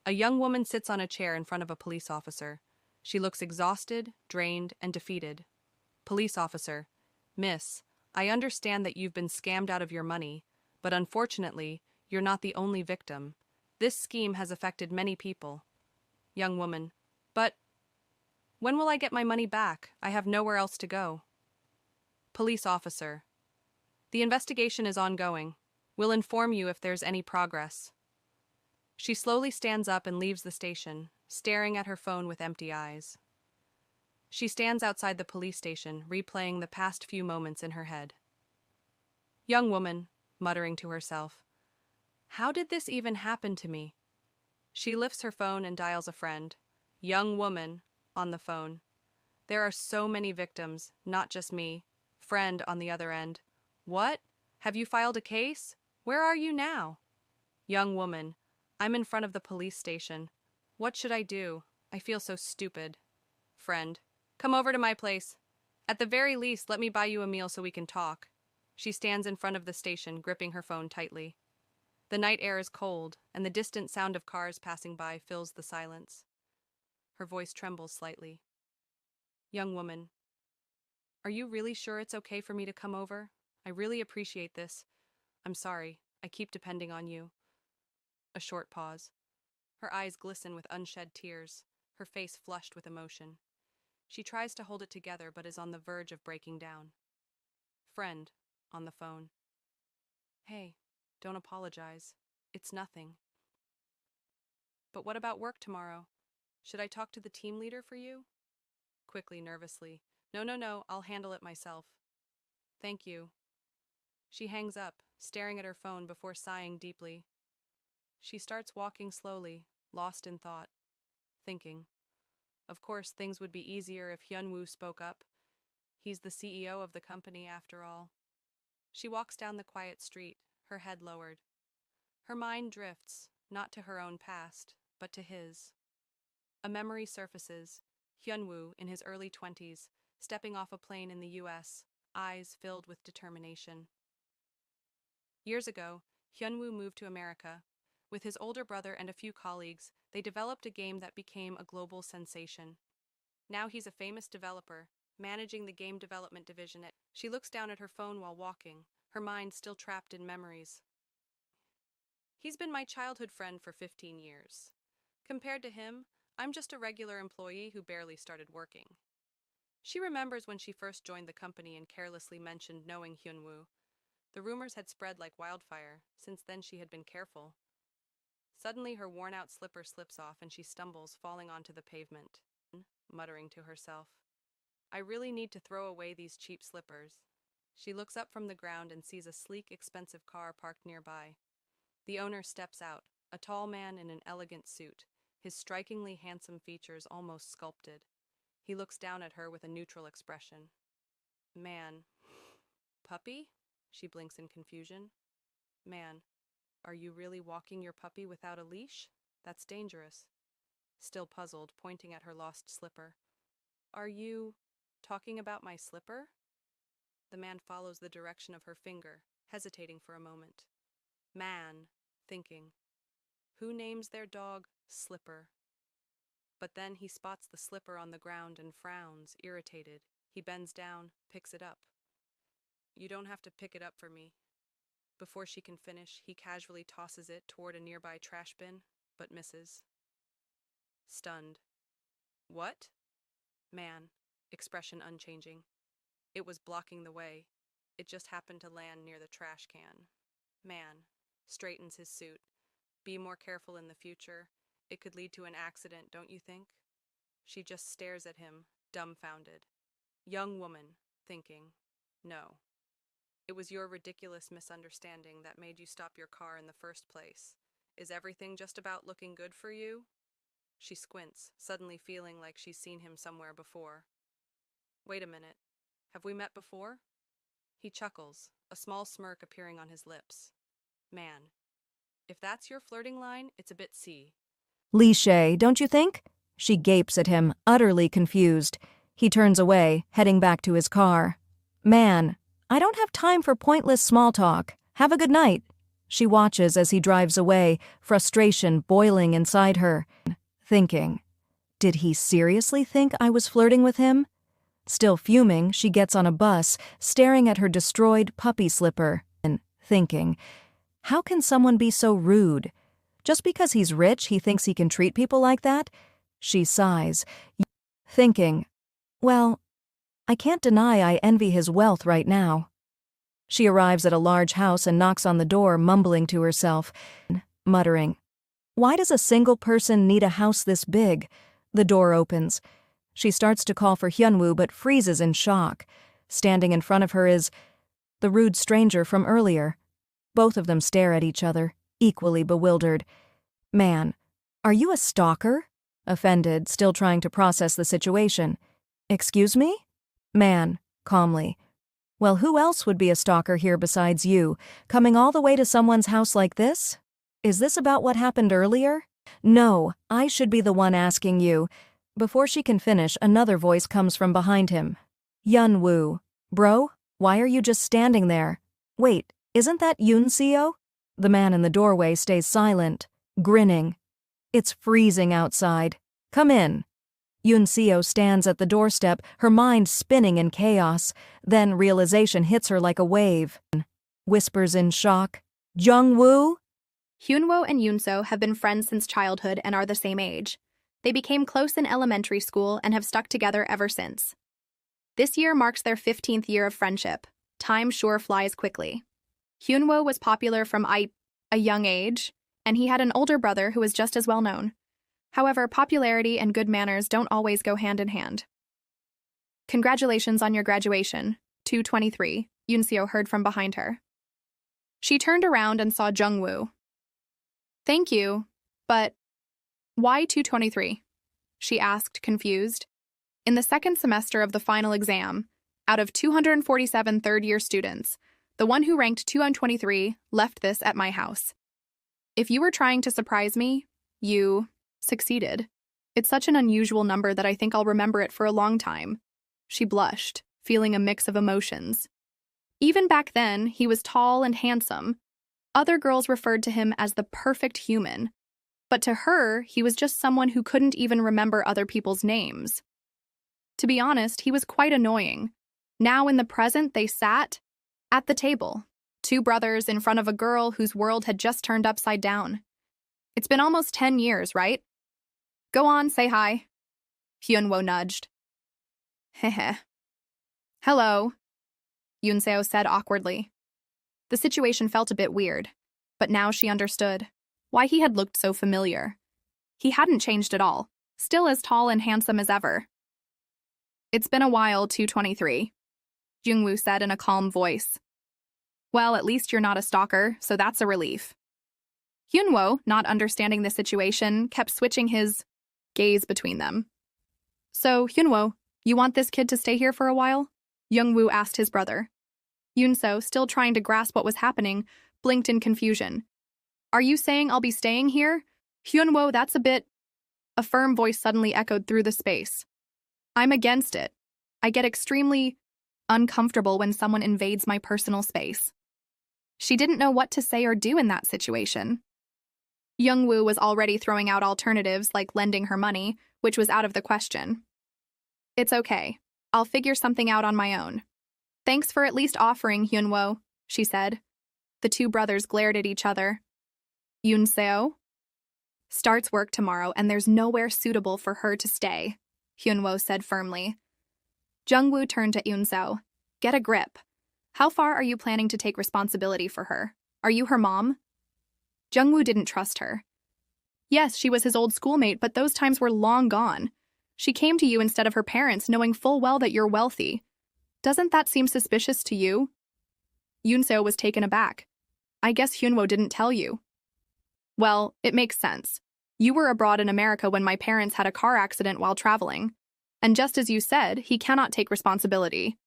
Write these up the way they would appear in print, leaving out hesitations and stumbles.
A young woman sits on a chair in front of a police officer. She looks exhausted, drained, and defeated. Police officer: Miss, I understand that you've been scammed out of your money, but unfortunately, you're not the only victim. This scheme has affected many people. Young woman: But when will I get my money back? I have nowhere else to go. Police officer: The investigation is ongoing. We'll inform you if there's any progress. She slowly stands up and leaves the station, staring at her phone with empty eyes. She stands outside the police station, replaying the past few moments in her head. Young woman, muttering to herself, how did this even happen to me? She lifts her phone and dials a friend. Young woman, on the phone. There are so many victims, not just me. Friend on the other end. What? Have you filed a case? Where are you now? Young woman, I'm in front of the police station. What should I do? I feel so stupid. Friend, come over to my place. At the very least, let me buy you a meal so we can talk. She stands in front of the station, gripping her phone tightly. The night air is cold, and the distant sound of cars passing by fills the silence. Her voice trembles slightly. Young woman, are you really sure it's okay for me to come over? I really appreciate this. I'm sorry, I keep depending on you. A short pause. Her eyes glisten with unshed tears, her face flushed with emotion. She tries to hold it together but is on the verge of breaking down. Friend, on the phone. Hey, don't apologize. It's nothing. But what about work tomorrow? Should I talk to the team leader for you? Quickly, nervously. No, I'll handle it myself. Thank you. She hangs up, staring at her phone before sighing deeply. She starts walking slowly, lost in thought, thinking. Of course, things would be easier if Hyunwoo spoke up. He's the CEO of the company, after all. She walks down the quiet street, her head lowered. Her mind drifts, not to her own past, but to his. A memory surfaces, Hyunwoo, in his early 20s, stepping off a plane in the US, eyes filled with determination. Years ago, Hyunwoo moved to America. With his older brother and a few colleagues, they developed a game that became a global sensation. Now he's a famous developer, managing the game development division at. She looks down at her phone while walking, her mind still trapped in memories. He's been my childhood friend for 15 years. Compared to him, I'm just a regular employee who barely started working. She remembers when she first joined the company and carelessly mentioned knowing Hyunwoo. The rumors had spread like wildfire. Since then she had been careful. Suddenly her worn-out slipper slips off and she stumbles, falling onto the pavement, muttering to herself, I really need to throw away these cheap slippers. She looks up from the ground and sees a sleek, expensive car parked nearby. The owner steps out, a tall man in an elegant suit, his strikingly handsome features almost sculpted. He looks down at her with a neutral expression. Man. Puppy? She blinks in confusion. Man, are you really walking your puppy without a leash? That's dangerous. Still puzzled, pointing at her lost slipper. Are you talking about my slipper? The man follows the direction of her finger, hesitating for a moment. Man, thinking. Who names their dog Slipper? But then he spots the slipper on the ground and frowns, irritated. He bends down, picks it up. You don't have to pick it up for me. Before she can finish, he casually tosses it toward a nearby trash bin, but misses. Stunned. What? Man, expression unchanging. It was blocking the way. It just happened to land near the trash can. Man, straightens his suit. Be more careful in the future. It could lead to an accident, don't you think? She just stares at him, dumbfounded. Young woman, thinking. No. It was your ridiculous misunderstanding that made you stop your car in the first place. Is everything just about looking good for you? She squints, suddenly feeling like she's seen him somewhere before. Wait a minute. Have we met before? He chuckles, a small smirk appearing on his lips. Man. If that's your flirting line, it's a bit Cliché, don't you think? She gapes at him, utterly confused. He turns away, heading back to his car. Man, I don't have time for pointless small talk. Have a good night. She watches as he drives away, frustration boiling inside her, thinking, did he seriously think I was flirting with him? Still fuming, she gets on a bus, staring at her destroyed puppy slipper, and thinking, how can someone be so rude? Just because he's rich, he thinks he can treat people like that? She sighs, thinking, well, I can't deny I envy his wealth right now. She arrives at a large house and knocks on the door, mumbling to herself, muttering, why does a single person need a house this big? The door opens. She starts to call for Hyunwoo but freezes in shock. Standing in front of her is the rude stranger from earlier. Both of them stare at each other, equally bewildered. Man, are you a stalker? Offended, still trying to process the situation. Excuse me? Man, calmly. Well, who else would be a stalker here besides you, coming all the way to someone's house like this? Is this about what happened earlier? No, I should be the one asking you. Before she can finish, another voice comes from behind him. Hyunwoo. Bro, why are you just standing there? Wait, isn't that Yoon-seo? The man in the doorway stays silent, grinning. It's freezing outside. Come in. Yoon-seo stands at the doorstep, her mind spinning in chaos. Then realization hits her like a wave. Whispers in shock, Jungwoo? Hyunwoo and Yoon-seo have been friends since childhood and are the same age. They became close in elementary school and have stuck together ever since. This year marks their 15th year of friendship. Time sure flies quickly. Hyunwoo was popular from a young age, and he had an older brother who was just as well known. However, popularity and good manners don't always go hand in hand. Congratulations on your graduation, 223, Yoon-seo heard from behind her. She turned around and saw Jungwoo. Thank you, but why 223? She asked, confused. In the second semester of the final exam, out of 247 third-year students, the one who ranked 223 left this at my house. If you were trying to surprise me, you succeeded. It's such an unusual number that I think I'll remember it for a long time. She blushed, feeling a mix of emotions. Even back then, he was tall and handsome. Other girls referred to him as the perfect human. But to her, he was just someone who couldn't even remember other people's names. To be honest, he was quite annoying. Now in the present, they sat at the table, two brothers in front of a girl whose world had just turned upside down. It's been almost 10 years, right? Go on, say hi. Hyunwoo nudged. Heh. Hello, Yoon-seo said awkwardly. The situation felt a bit weird, but now she understood why he had looked so familiar. He hadn't changed at all, still as tall and handsome as ever. It's been a while, 223, Jungwoo said in a calm voice. Well, at least you're not a stalker, so that's a relief. Hyunwoo, not understanding the situation, kept switching his gaze between them. So, Hyunwoo, you want this kid to stay here for a while? Jungwoo asked his brother. Yoon-seo, still trying to grasp what was happening, blinked in confusion. Are you saying I'll be staying here? Hyunwoo, that's a bit... A firm voice suddenly echoed through the space. I'm against it. I get extremely uncomfortable when someone invades my personal space. She didn't know what to say or do in that situation. Jungwoo was already throwing out alternatives like lending her money, which was out of the question. It's okay. I'll figure something out on my own. Thanks for at least offering, Hyunwoo, she said. The two brothers glared at each other. Yoon-seo starts work tomorrow and there's nowhere suitable for her to stay, Hyunwoo said firmly. Jungwoo turned to Yoon-seo. Get a grip. How far are you planning to take responsibility for her? Are you her mom? Jungwoo didn't trust her. Yes, she was his old schoolmate, but those times were long gone. She came to you instead of her parents, knowing full well that you're wealthy. Doesn't that seem suspicious to you? Yoon-seo was taken aback. I guess Hyunwoo didn't tell you. Well, it makes sense. You were abroad in America when my parents had a car accident while traveling. And just as you said, he cannot take responsibility.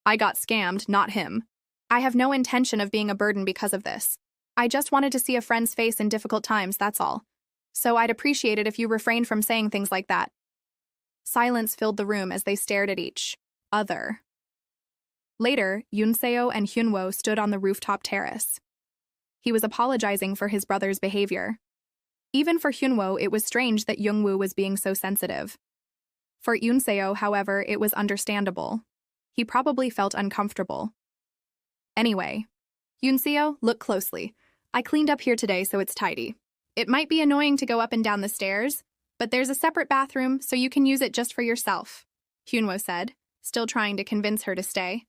I got scammed, not him. I have no intention of being a burden because of this. I just wanted to see a friend's face in difficult times, that's all. So I'd appreciate it if you refrained from saying things like that. Silence filled the room as they stared at each other. Later, Yoon-seo and Hyunwoo stood on the rooftop terrace. He was apologizing for his brother's behavior. Even for Hyunwoo, it was strange that Jungwoo was being so sensitive. For Yoonseo, however, it was understandable. He probably felt uncomfortable. Anyway, Yoonseo, look closely. I cleaned up here today so it's tidy. It might be annoying to go up and down the stairs, but there's a separate bathroom so you can use it just for yourself, Hyunwoo said, still trying to convince her to stay.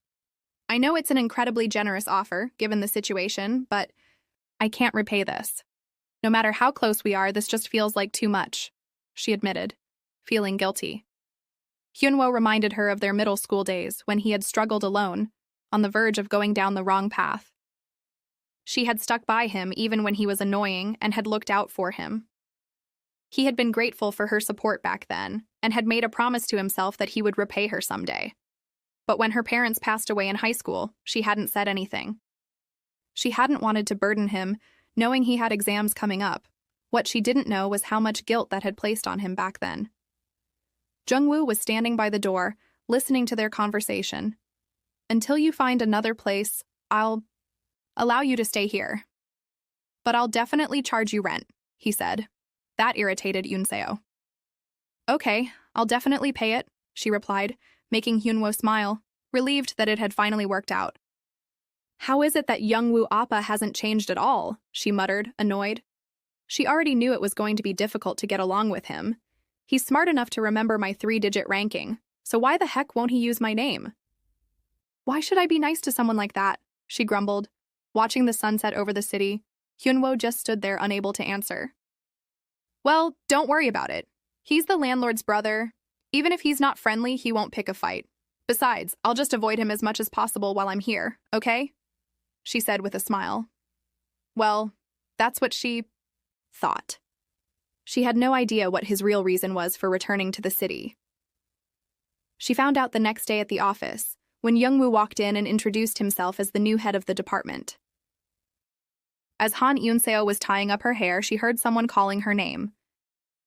I know it's an incredibly generous offer, given the situation, but I can't repay this. No matter how close we are, this just feels like too much, she admitted, feeling guilty. Hyunwoo reminded her of their middle school days when he had struggled alone, on the verge of going down the wrong path. She had stuck by him even when he was annoying and had looked out for him. He had been grateful for her support back then and had made a promise to himself that he would repay her someday. But when her parents passed away in high school, she hadn't said anything. She hadn't wanted to burden him, knowing he had exams coming up. What she didn't know was how much guilt that had placed on him back then. Jungwoo was standing by the door, listening to their conversation. Until you find another place, I'll allow you to stay here. But I'll definitely charge you rent, he said. That irritated Yoonseo. Okay, I'll definitely pay it, she replied, making Hyunwoo smile, relieved that it had finally worked out. How is it that Jungwoo Appa hasn't changed at all? She muttered, annoyed. She already knew it was going to be difficult to get along with him. He's smart enough to remember my 3-digit ranking, so why the heck won't he use my name? Why should I be nice to someone like that? She grumbled. Watching the sunset over the city, Hyunwoo just stood there unable to answer. Well, don't worry about it. He's the landlord's brother. Even if he's not friendly, he won't pick a fight. Besides, I'll just avoid him as much as possible while I'm here, okay? She said with a smile. Well, that's what she thought. She had no idea what his real reason was for returning to the city. She found out the next day at the office, when Jungwoo walked in and introduced himself as the new head of the department. As Han Yoonseo was tying up her hair, she heard someone calling her name.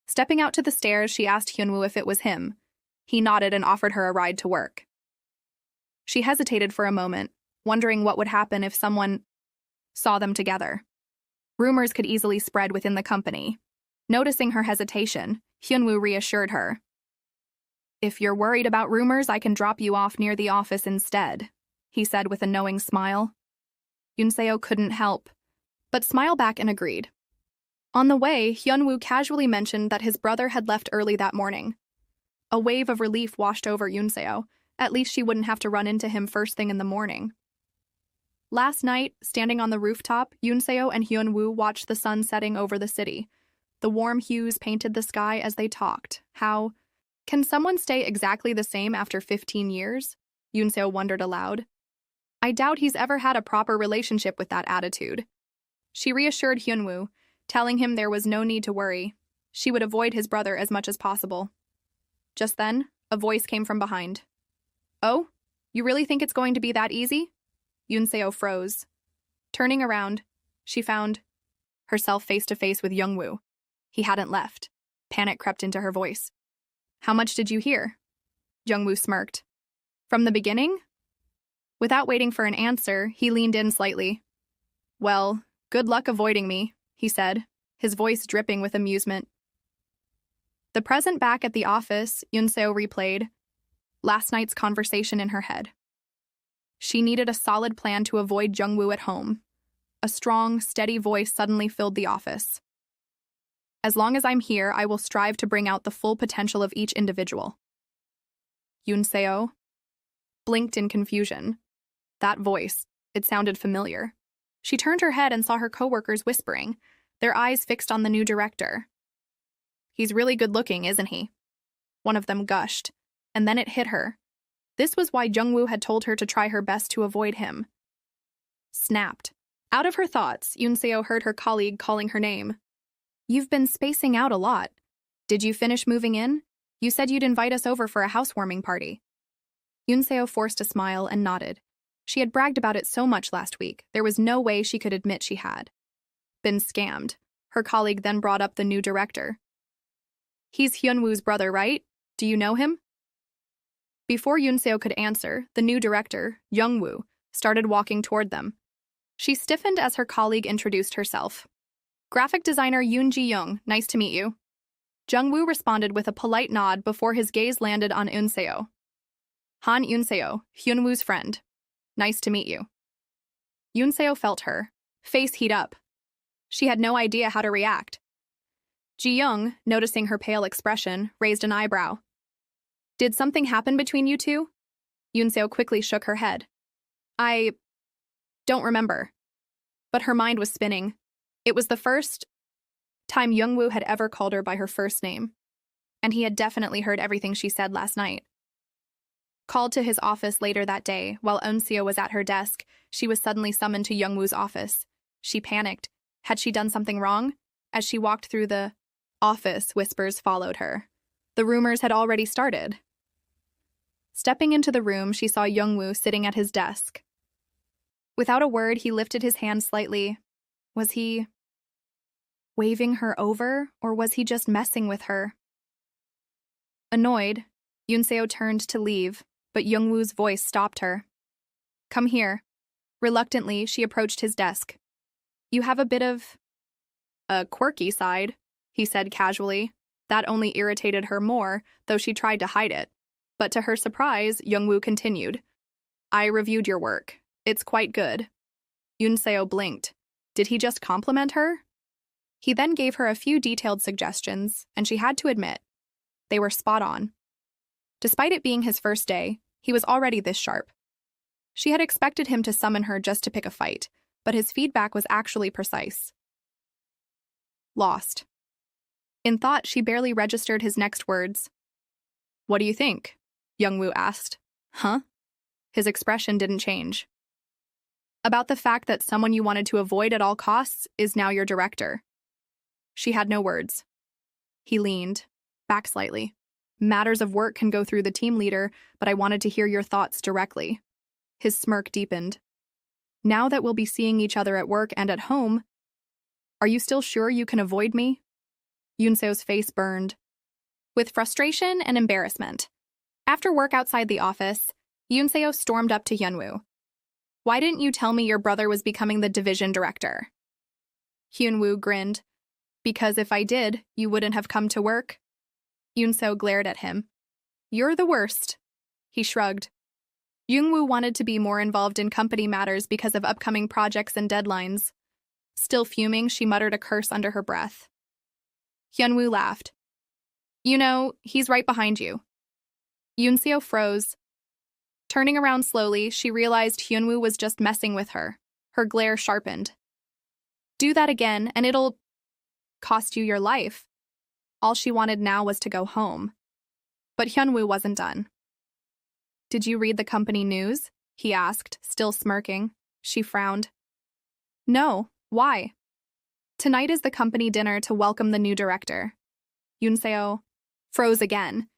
Stepping out to the stairs, she asked Hyunwoo if it was him. He nodded and offered her a ride to work. She hesitated for a moment, wondering what would happen if someone saw them together. Rumors could easily spread within the company. Noticing her hesitation, Hyunwoo reassured her. If you're worried about rumors, I can drop you off near the office instead, he said with a knowing smile. Yoonseo couldn't help, but smiled back and agreed. On the way, Hyunwoo casually mentioned that his brother had left early that morning. A wave of relief washed over Yoonseo. At least she wouldn't have to run into him first thing in the morning. Last night, standing on the rooftop, Yoonseo and Hyunwoo watched the sun setting over the city. The warm hues painted the sky as they talked. How can someone stay exactly the same after 15 years? Yoonseo wondered aloud. I doubt he's ever had a proper relationship with that attitude. She reassured Hyunwoo, telling him there was no need to worry. She would avoid his brother as much as possible. Just then, a voice came from behind. Oh, you really think it's going to be that easy? Yoonseo froze. Turning around, she found herself face to face with Jungwoo. He hadn't left. Panic crept into her voice. How much did you hear? Jungwoo smirked. From the beginning? Without waiting for an answer, he leaned in slightly. Well, good luck avoiding me, he said, his voice dripping with amusement. The present back at the office, Yoonseo replayed last night's conversation in her head. She needed a solid plan to avoid Jungwoo at home. A strong, steady voice suddenly filled the office. As long as I'm here, I will strive to bring out the full potential of each individual. Yoonseo blinked in confusion. That voice, it sounded familiar. She turned her head and saw her coworkers whispering, their eyes fixed on the new director. He's really good-looking, isn't he? One of them gushed, and then it hit her. This was why Jungwoo had told her to try her best to avoid him. Snapped. Out of her thoughts, Yoonseo heard her colleague calling her name. You've been spacing out a lot. Did you finish moving in? You said you'd invite us over for a housewarming party. Yoonseo forced a smile and nodded. She had bragged about it so much last week, there was no way she could admit she had been scammed. Her colleague then brought up the new director. He's Hyunwoo's brother, right? Do you know him? Before Yoonseo could answer, the new director, Jungwoo, started walking toward them. She stiffened as her colleague introduced herself. Graphic designer Yoon Ji-young, nice to meet you. Jungwoo responded with a polite nod before his gaze landed on Eun-seo. Han Eun-seo, Hyunwoo's friend. Nice to meet you. Eun-seo felt her face heat up. She had no idea how to react. Ji-young, noticing her pale expression, raised an eyebrow. Did something happen between you two? Eun-seo quickly shook her head. I don't remember. But her mind was spinning. It was the first time Jungwoo had ever called her by her first name, and he had definitely heard everything she said last night. Called to his office later that day, while Eun-seo was at her desk, she was suddenly summoned to Jungwoo's office. She panicked. Had she done something wrong? As she walked through the office, whispers followed her. The rumors had already started. Stepping into the room, she saw Jungwoo sitting at his desk. Without a word, he lifted his hand slightly. Was he waving her over, or was he just messing with her? Annoyed, Eun-seo turned to leave, but Jungwoo's voice stopped her. Come here. Reluctantly, she approached his desk. You have a bit of a quirky side, he said casually. That only irritated her more, though she tried to hide it. But to her surprise, Jungwoo continued. I reviewed your work. It's quite good. Eun-seo blinked. Did he just compliment her? He then gave her a few detailed suggestions, and she had to admit, they were spot on. Despite it being his first day, he was already this sharp. She had expected him to summon her just to pick a fight, but his feedback was actually precise. Lost. In thought, she barely registered his next words. What do you think? Jungwoo asked. Huh? His expression didn't change. About the fact that someone you wanted to avoid at all costs is now your director. She had no words. He leaned back slightly. Matters of work can go through the team leader, but I wanted to hear your thoughts directly. His smirk deepened. Now that we'll be seeing each other at work and at home, are you still sure you can avoid me? Eun-seo's face burned with frustration and embarrassment. After work outside the office, Eun-seo stormed up to Hyunwoo. Why didn't you tell me your brother was becoming the division director? Hyunwoo grinned. Because if I did, you wouldn't have come to work? Eun-seo glared at him. You're the worst. He shrugged. Jungwoo wanted to be more involved in company matters because of upcoming projects and deadlines. Still fuming, she muttered a curse under her breath. Hyunwoo laughed. You know, he's right behind you. Eun-seo froze. Turning around slowly, she realized Hyunwoo was just messing with her. Her glare sharpened. Do that again, and it'll cost you your life. All she wanted now was to go home. But Hyunwoo wasn't done. Did you read the company news? He asked, still smirking. She frowned. No, why? Tonight is the company dinner to welcome the new director. Eun-seo froze again.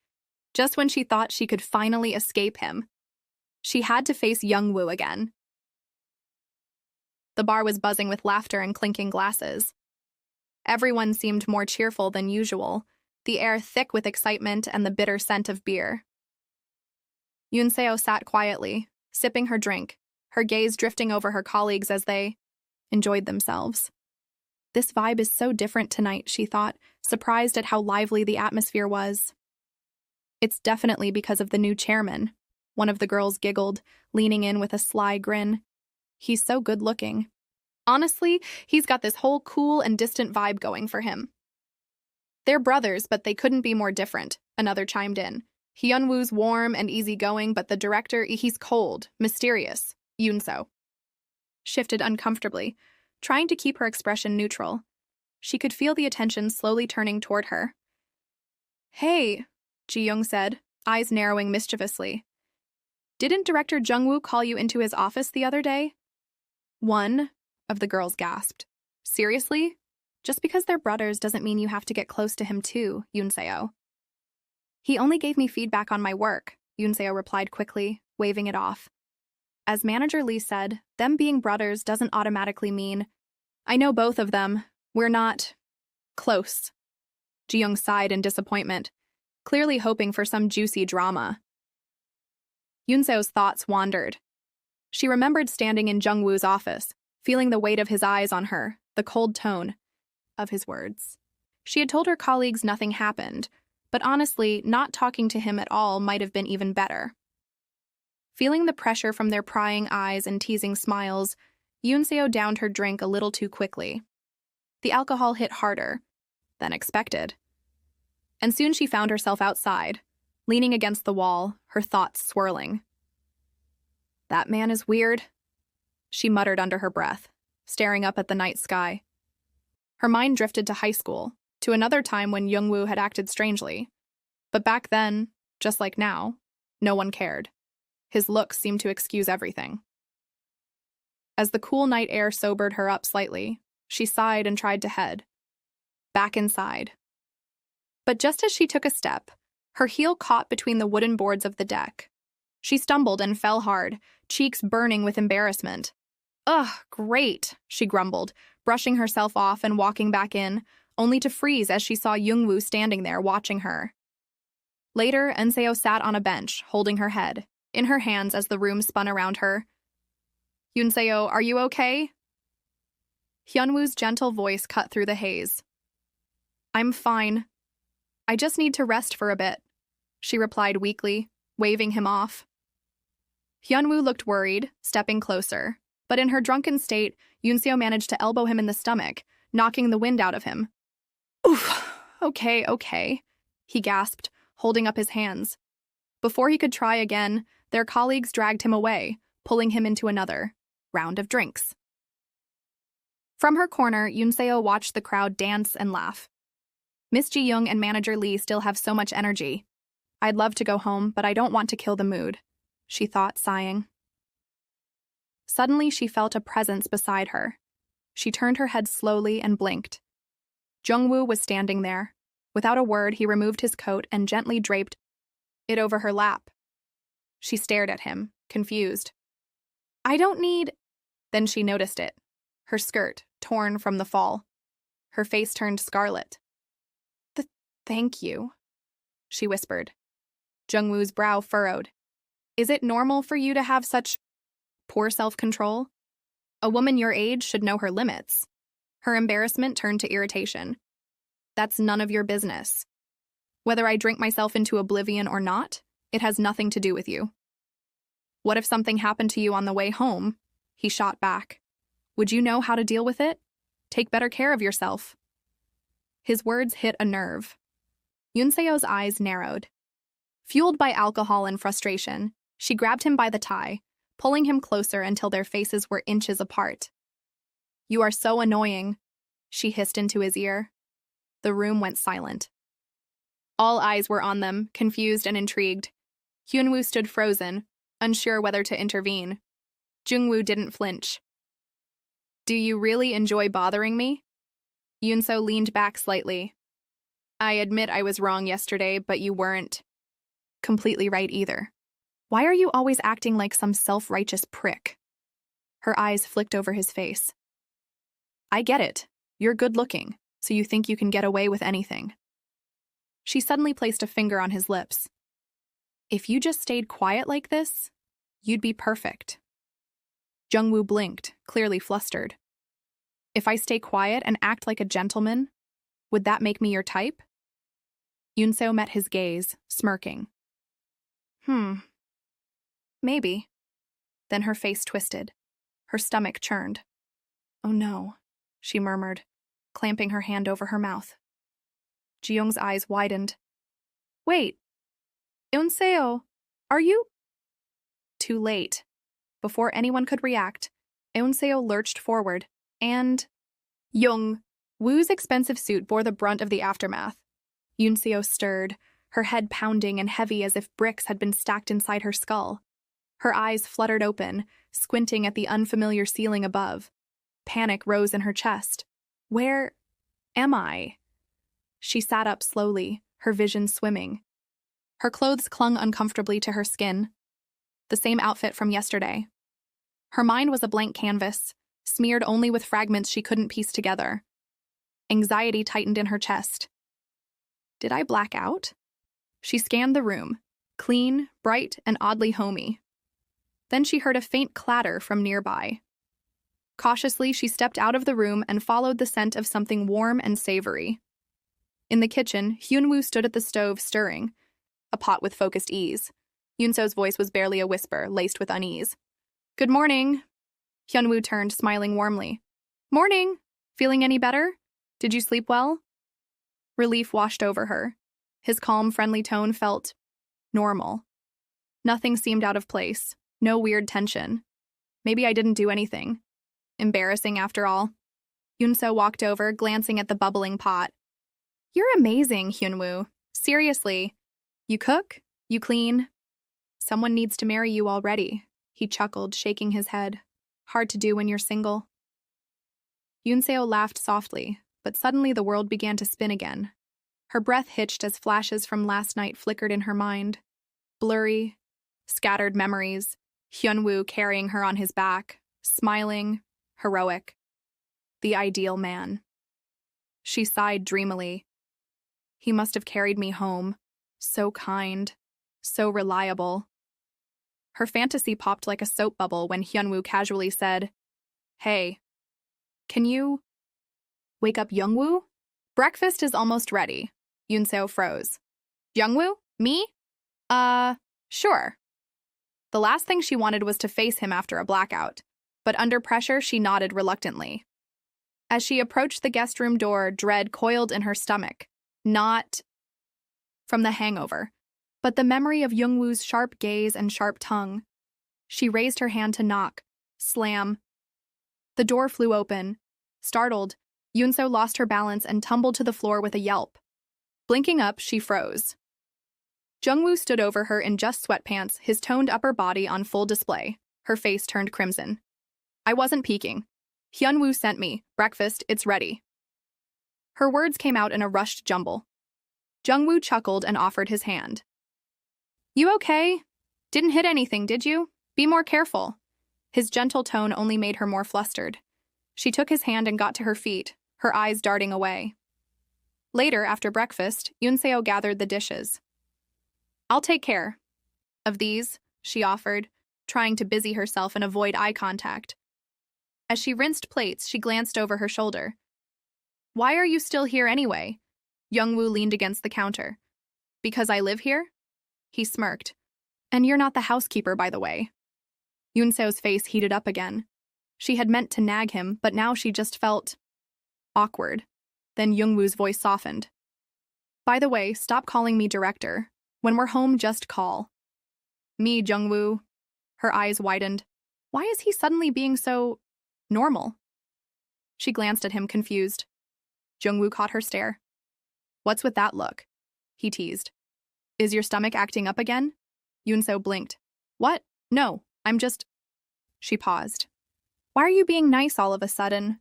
Just when she thought she could finally escape him, she had to face Jungwoo again. The bar was buzzing with laughter and clinking glasses. Everyone seemed more cheerful than usual, the air thick with excitement and the bitter scent of beer. Eun-seo sat quietly, sipping her drink, her gaze drifting over her colleagues as they enjoyed themselves. This vibe is so different tonight, she thought, surprised at how lively the atmosphere was. It's definitely because of the new chairman, one of the girls giggled, leaning in with a sly grin. He's so good-looking. Honestly, he's got this whole cool and distant vibe going for him. They're brothers, but they couldn't be more different, another chimed in. Hyunwoo's warm and easygoing, but the director, he's cold, mysterious. Eun-seo shifted uncomfortably, trying to keep her expression neutral. She could feel the attention slowly turning toward her. Hey, Ji-young said, eyes narrowing mischievously. Didn't Director Jungwoo call you into his office the other day? One of the girls gasped. Seriously? Just because they're brothers doesn't mean you have to get close to him too, Eun-seo. He only gave me feedback on my work, Eun-seo replied quickly, waving it off. As Manager Lee said, them being brothers doesn't automatically mean, I know both of them. We're not close. Ji-young sighed in disappointment, clearly hoping for some juicy drama. Eun-seo's thoughts wandered. She remembered standing in Jungwoo's office, feeling the weight of his eyes on her, the cold tone of his words. She had told her colleagues nothing happened, but honestly, not talking to him at all might have been even better. Feeling the pressure from their prying eyes and teasing smiles, Yoonseo downed her drink a little too quickly. The alcohol hit harder than expected. And soon she found herself outside, leaning against the wall, her thoughts swirling. "That man is weird," she muttered under her breath, staring up at the night sky. Her mind drifted to high school, to another time when Jungwoo had acted strangely. But back then, just like now, no one cared. His looks seemed to excuse everything. As the cool night air sobered her up slightly, she sighed and tried to head back inside. But just as she took a step, her heel caught between the wooden boards of the deck. She stumbled and fell hard, cheeks burning with embarrassment. "Ugh, great," she grumbled, brushing herself off and walking back in, only to freeze as she saw Jungwoo standing there watching her. Later, Eun-seo sat on a bench, holding her head in her hands as the room spun around her. "Yoonseo, are you okay?" Hyunwoo's gentle voice cut through the haze. "I'm fine. I just need to rest for a bit," she replied weakly, waving him off. Hyunwoo looked worried, stepping closer, but in her drunken state, Yoonseo managed to elbow him in the stomach, knocking the wind out of him. "Oof, okay," he gasped, holding up his hands. Before he could try again, their colleagues dragged him away, pulling him into another round of drinks. From her corner, Yoonseo watched the crowd dance and laugh. Miss Ji-young and Manager Lee still have so much energy. "I'd love to go home, but I don't want to kill the mood," she thought, sighing. Suddenly, she felt a presence beside her. She turned her head slowly and blinked. Jungwoo was standing there. Without a word, he removed his coat and gently draped it over her lap. She stared at him, confused. "I don't need—" Then she noticed it. Her skirt, torn from the fall. Her face turned scarlet. "Thank you," she whispered. Jungwoo's brow furrowed. "Is it normal for you to have such poor self-control? A woman your age should know her limits." Her embarrassment turned to irritation. "That's none of your business. Whether I drink myself into oblivion or not, it has nothing to do with you." "What if something happened to you on the way home?" he shot back. "Would you know how to deal with it? Take better care of yourself." His words hit a nerve. Yoonseo's eyes narrowed. Fueled by alcohol and frustration, she grabbed him by the tie, pulling him closer until their faces were inches apart. "You are so annoying," she hissed into his ear. The room went silent. All eyes were on them, confused and intrigued. Hyunwoo stood frozen, unsure whether to intervene. Jungwoo didn't flinch. "Do you really enjoy bothering me?" Yoonseo leaned back slightly. "I admit I was wrong yesterday, but you weren't completely right either. Why are you always acting like some self-righteous prick?" Her eyes flicked over his face. "I get it. You're good-looking, so you think you can get away with anything." She suddenly placed a finger on his lips. "If you just stayed quiet like this, you'd be perfect." Jungwoo blinked, clearly flustered. "If I stay quiet and act like a gentleman, would that make me your type?" Yoonseo met his gaze, smirking. Maybe." Then her face twisted. Her stomach churned. "Oh no," she murmured, clamping her hand over her mouth. Ji-young's eyes widened. "Wait. Yoonseo, are you—" Too late. Before anyone could react, Yoonseo lurched forward, and Jungwoo's expensive suit bore the brunt of the aftermath. Yoonseo stirred, her head pounding and heavy as if bricks had been stacked inside her skull. Her eyes fluttered open, squinting at the unfamiliar ceiling above. Panic rose in her chest. "Where am I?" She sat up slowly, her vision swimming. Her clothes clung uncomfortably to her skin. The same outfit from yesterday. Her mind was a blank canvas, smeared only with fragments she couldn't piece together. Anxiety tightened in her chest. Did I black out? She scanned the room, clean, bright, and oddly homey. Then she heard a faint clatter from nearby. Cautiously, she stepped out of the room and followed the scent of something warm and savory. In the kitchen, Hyunwoo stood at the stove stirring, a pot with focused ease. Yoonso's voice was barely a whisper, laced with unease. "Good morning." Hyunwoo turned, smiling warmly. "Morning. Feeling any better? Did you sleep well?" Relief washed over her. His calm, friendly tone felt normal. Nothing seemed out of place. No weird tension. Maybe I didn't do anything. Embarrassing, after all. Yoonso walked over, glancing at the bubbling pot. "You're amazing, Hyunwoo. Seriously. You cook? You clean? Someone needs to marry you already," he chuckled, shaking his head. "Hard to do when you're single." Yoonseo laughed softly, but suddenly the world began to spin again. Her breath hitched as flashes from last night flickered in her mind. Blurry, scattered memories, Hyunwoo carrying her on his back, smiling, heroic. The ideal man. She sighed dreamily. He must have carried me home. So kind, so reliable. Her fantasy popped like a soap bubble when Hyunwoo casually said, "Hey, can you wake up Jungwoo? Breakfast is almost ready." Yoonseo froze. "Jungwoo? Me? Sure." The last thing she wanted was to face him after a blackout, but under pressure she nodded reluctantly. As she approached the guest room door, dread coiled in her stomach. Not from the hangover, but the memory of Jungwoo's sharp gaze and sharp tongue. She raised her hand to knock. Slam. The door flew open. Startled, Yoonseo lost her balance and tumbled to the floor with a yelp. Blinking up, she froze. Jungwoo stood over her in just sweatpants, his toned upper body on full display. Her face turned crimson. "I wasn't peeking. Hyunwoo sent me. Breakfast, it's ready." Her words came out in a rushed jumble. Jungwoo chuckled and offered his hand. "You okay? Didn't hit anything, did you? Be more careful." His gentle tone only made her more flustered. She took his hand and got to her feet, her eyes darting away. Later, after breakfast, Yoonseo gathered the dishes. "I'll take care of these," she offered, trying to busy herself and avoid eye contact. As she rinsed plates, she glanced over her shoulder. "Why are you still here anyway?" Jungwoo leaned against the counter. "Because I live here?" He smirked. "And you're not the housekeeper, by the way." Yoonseo's face heated up again. She had meant to nag him, but now she just felt awkward. Then Jungwoo's voice softened. "By the way, stop calling me director. When we're home, just call me Jungwoo." Her eyes widened. Why is he suddenly being so normal? She glanced at him, confused. Jungwoo caught her stare. "What's with that look?" he teased. "Is your stomach acting up again?" Yoonseo blinked. "What? No, I'm just..." She paused. "Why are you being nice all of a sudden?"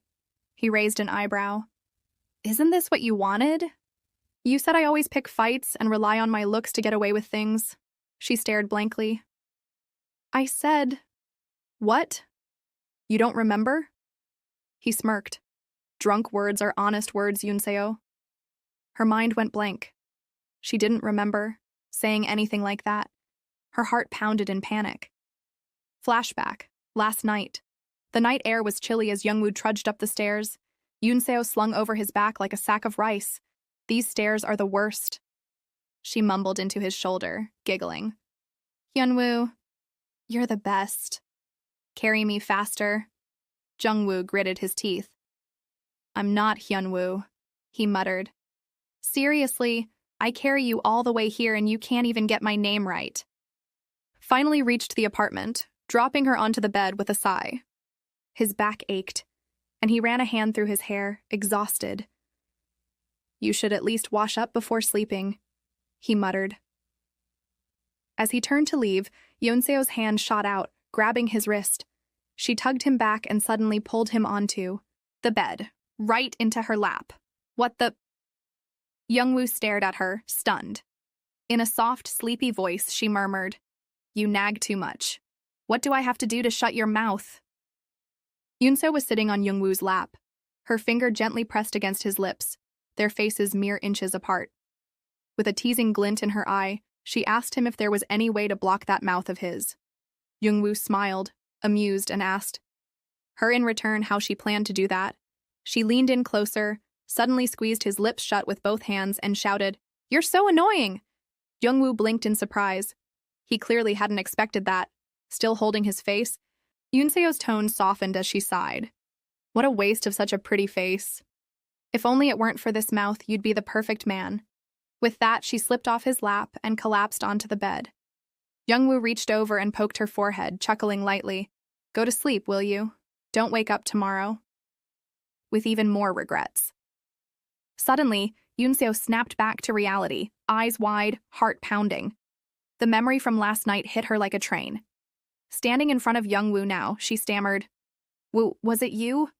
He raised an eyebrow. "Isn't this what you wanted? You said I always pick fights and rely on my looks to get away with things." She stared blankly. "I said..." "What? You don't remember?" He smirked. "Drunk words are honest words, Yoonseo." Her mind went blank. She didn't remember saying anything like that. Her heart pounded in panic. Flashback. Last night. The night air was chilly as Jungwoo trudged up the stairs. Yoonseo slung over his back like a sack of rice. "These stairs are the worst." She mumbled into his shoulder, giggling. "Hyunwoo, you're the best. Carry me faster." Jungwoo gritted his teeth. "I'm not Hyunwoo," he muttered. "Seriously, I carry you all the way here and you can't even get my name right." Finally reached the apartment, dropping her onto the bed with a sigh. His back ached, and he ran a hand through his hair, exhausted. "You should at least wash up before sleeping," he muttered. As he turned to leave, Yoonseo's hand shot out, grabbing his wrist. She tugged him back and suddenly pulled him onto the bed, right into her lap. "What the..." Jungwoo stared at her, stunned. In a soft, sleepy voice, she murmured, "You nag too much. What do I have to do to shut your mouth?" Yoonseo was sitting on Jungwoo's lap, her finger gently pressed against his lips, their faces mere inches apart. With a teasing glint in her eye, she asked him if there was any way to block that mouth of his. Jungwoo smiled, amused, and asked. Her in return how she planned to do that. She leaned in closer, suddenly squeezed his lips shut with both hands, and shouted, "You're so annoying!" Jungwoo blinked in surprise. He clearly hadn't expected that. Still holding his face, Yoonseo's tone softened as she sighed. What a waste of such a pretty face. If only it weren't for this mouth, you'd be the perfect man. With that, she slipped off his lap and collapsed onto the bed. Jungwoo reached over and poked her forehead, chuckling lightly. "Go to sleep, will you? Don't wake up tomorrow." With even more regrets. Suddenly, Yoonseo snapped back to reality, eyes wide, heart pounding. The memory from last night hit her like a train. Standing in front of Jungwoo now, she stammered, "Woo, was it you?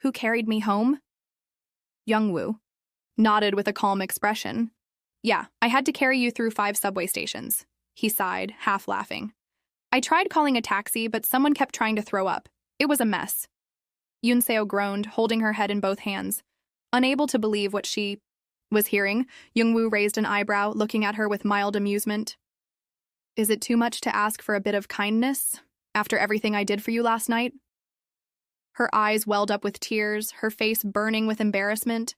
Who carried me home?" Jungwoo nodded with a calm expression. "Yeah, I had to carry you through 5 subway stations." He sighed, half laughing. "I tried calling a taxi, but someone kept trying to throw up. It was a mess." Yoonseo groaned, holding her head in both hands. Unable to believe what she was hearing, Jungwoo raised an eyebrow, looking at her with mild amusement. "Is it too much to ask for a bit of kindness, after everything I did for you last night?" Her eyes welled up with tears, her face burning with embarrassment.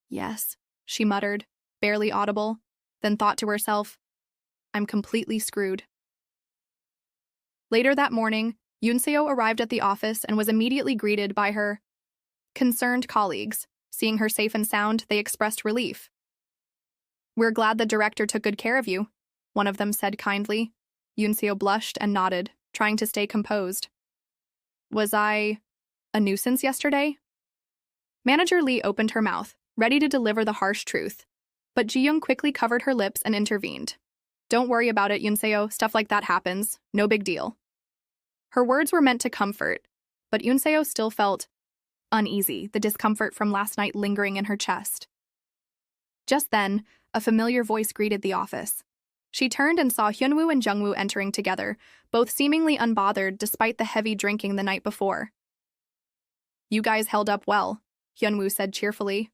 "Yes," she muttered, barely audible, then thought to herself, "I'm completely screwed." Later that morning, Yoonseo arrived at the office and was immediately greeted by her concerned colleagues. Seeing her safe and sound, they expressed relief. "We're glad the director took good care of you," one of them said kindly. Yoonseo blushed and nodded, trying to stay composed. "Was I a nuisance yesterday?" Manager Lee opened her mouth, ready to deliver the harsh truth, but Ji-young quickly covered her lips and intervened. "Don't worry about it, Yoonseo. Stuff like that happens. No big deal." Her words were meant to comfort, but Yoonseo still felt uneasy, the discomfort from last night lingering in her chest. Just then, a familiar voice greeted the office. She turned and saw Hyunwoo and Jungwoo entering together, both seemingly unbothered despite the heavy drinking the night before. "You guys held up well," Hyunwoo said cheerfully.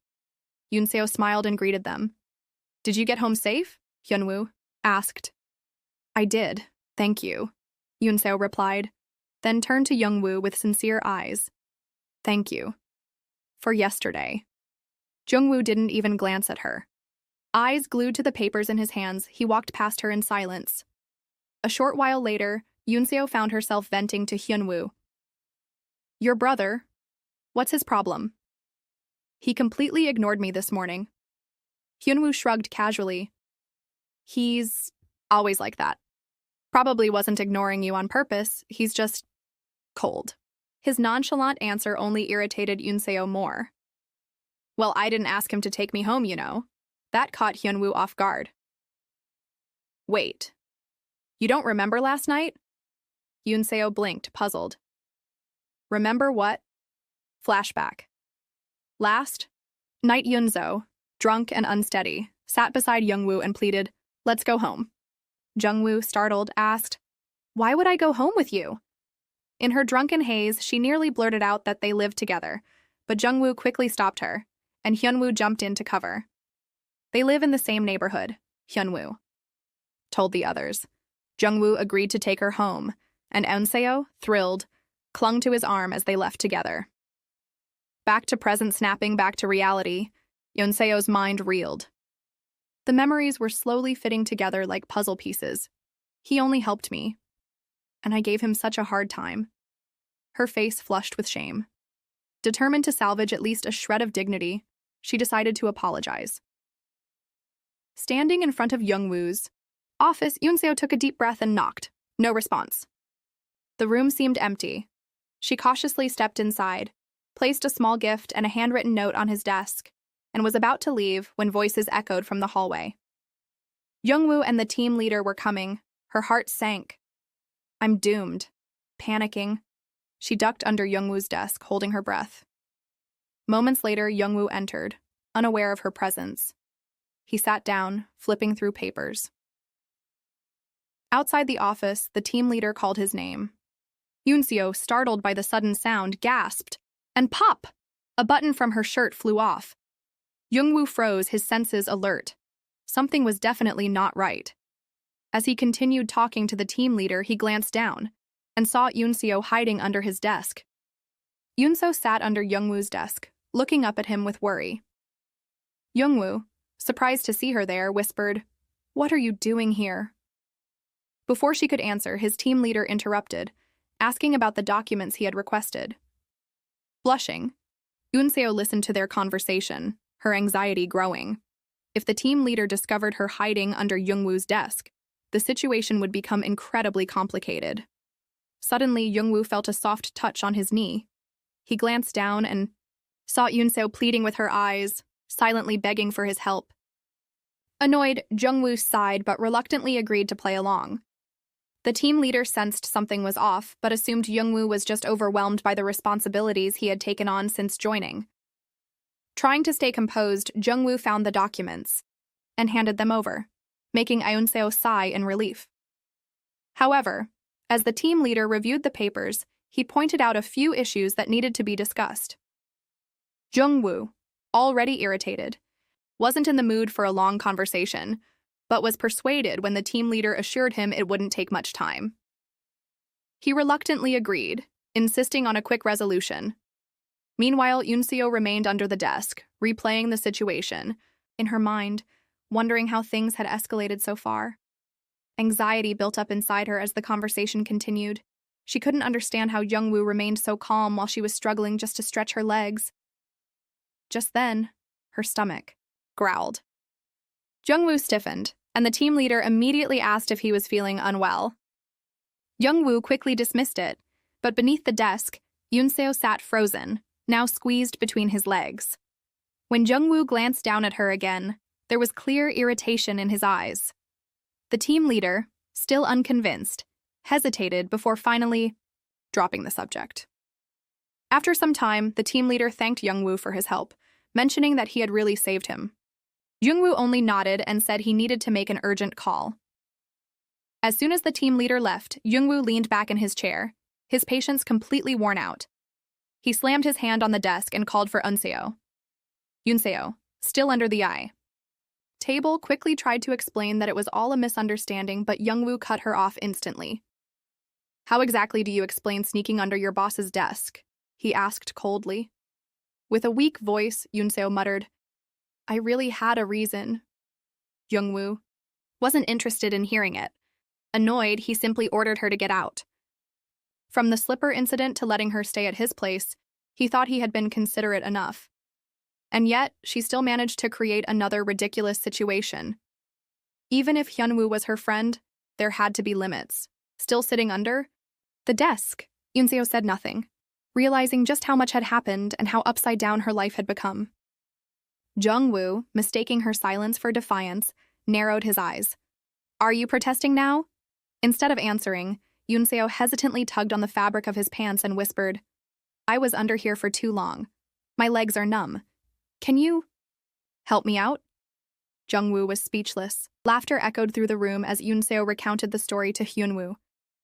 Yoonseo smiled and greeted them. "Did you get home safe?" Hyunwoo asked. "I did, thank you," Yoonseo replied, then turned to Jungwoo with sincere eyes. "Thank you. For yesterday." Jungwoo didn't even glance at her. Eyes glued to the papers in his hands, he walked past her in silence. A short while later, Yoonseo found herself venting to Hyunwoo. "Your brother? What's his problem?" "He completely ignored me this morning." Hyunwoo shrugged casually. "He's always like that. Probably wasn't ignoring you on purpose, he's just cold." His nonchalant answer only irritated Yoonseo more. "Well, I didn't ask him to take me home, you know." That caught Hyunwoo off guard. "Wait, you don't remember last night?" Yoonseo blinked, puzzled. "Remember what?" Flashback. Last night, Yoonseo, drunk and unsteady, sat beside Jungwoo and pleaded, "Let's go home." Jungwoo, startled, asked, "Why would I go home with you?" In her drunken haze, she nearly blurted out that they lived together, but Jungwoo quickly stopped her, and Hyunwoo jumped in to cover. "They live in the same neighborhood," Hyunwoo told the others. Jungwoo agreed to take her home, and Eunseyo, thrilled, clung to his arm as they left together. Back to present, snapping back to reality, Eunseyo's mind reeled. The memories were slowly fitting together like puzzle pieces. He only helped me, and I gave him such a hard time. Her face flushed with shame. Determined to salvage at least a shred of dignity, she decided to apologize. Standing in front of Jungwoo's office, Yoonseo took a deep breath and knocked. No response. The room seemed empty. She cautiously stepped inside, placed a small gift and a handwritten note on his desk, and was about to leave when voices echoed from the hallway. Jungwoo and the team leader were coming. Her heart sank. "I'm doomed." Panicking, she ducked under Jungwoo's desk, holding her breath. Moments later, Jungwoo entered, unaware of her presence. He sat down, flipping through papers. Outside the office, the team leader called his name. Yoonseo, startled by the sudden sound, gasped, and pop! A button from her shirt flew off. Jungwoo froze, his senses alert. Something was definitely not right. As he continued talking to the team leader, he glanced down and saw Yoonseo hiding under his desk, Yoonso sat under Jungwoo's desk, looking up at him with worry. Jungwoo, surprised to see her there, whispered, "What are you doing here?" Before she could answer, his team leader interrupted, asking about the documents he had requested. Blushing, Yoonseo listened to their conversation, her anxiety growing. If the team leader discovered her hiding under Jungwoo's desk, the situation would become incredibly complicated. Suddenly, Jungwoo felt a soft touch on his knee. He glanced down and saw Yoonseo pleading with her eyes, silently begging for his help. Annoyed, Jungwoo sighed but reluctantly agreed to play along. The team leader sensed something was off, but assumed Jungwoo was just overwhelmed by the responsibilities he had taken on since joining. Trying to stay composed, Jungwoo found the documents and handed them over, making Yoonseo sigh in relief. However, as the team leader reviewed the papers, he pointed out a few issues that needed to be discussed. Jungwoo, already irritated, wasn't in the mood for a long conversation, but was persuaded when the team leader assured him it wouldn't take much time. He reluctantly agreed, insisting on a quick resolution. Meanwhile, Yoonseo remained under the desk, replaying the situation, in her mind, wondering how things had escalated so far. Anxiety built up inside her as the conversation continued. She couldn't understand how Jungwoo remained so calm while she was struggling just to stretch her legs. Just then, her stomach growled. Jungwoo stiffened, and the team leader immediately asked if he was feeling unwell. Jungwoo quickly dismissed it, but beneath the desk, Yoonseo sat frozen, now squeezed between his legs. When Jungwoo glanced down at her again, there was clear irritation in his eyes. The team leader, still unconvinced, hesitated before finally dropping the subject. After some time, the team leader thanked Jungwoo for his help, mentioning that he had really saved him. Jungwoo only nodded and said he needed to make an urgent call. As soon as the team leader left, Jungwoo leaned back in his chair, his patience completely worn out. He slammed his hand on the desk and called for Unseo. Yoonseo, still under the eye. Table quickly tried to explain that it was all a misunderstanding, but Jungwoo cut her off instantly. "How exactly do you explain sneaking under your boss's desk?" he asked coldly. With a weak voice, Yoonseo muttered, "I really had a reason." Jungwoo wasn't interested in hearing it. Annoyed, he simply ordered her to get out. From the slipper incident to letting her stay at his place, he thought he had been considerate enough. And yet, she still managed to create another ridiculous situation. Even if Hyunwoo was her friend, there had to be limits. Still sitting under the desk, Yoonseo said nothing, realizing just how much had happened and how upside down her life had become. Jungwoo, mistaking her silence for defiance, narrowed his eyes. "Are you protesting now?" Instead of answering, Yoonseo hesitantly tugged on the fabric of his pants and whispered, "I was under here for too long. My legs are numb. Can you help me out?" Jungwoo was speechless. Laughter echoed through the room as Yoonseo recounted the story to Hyunwoo.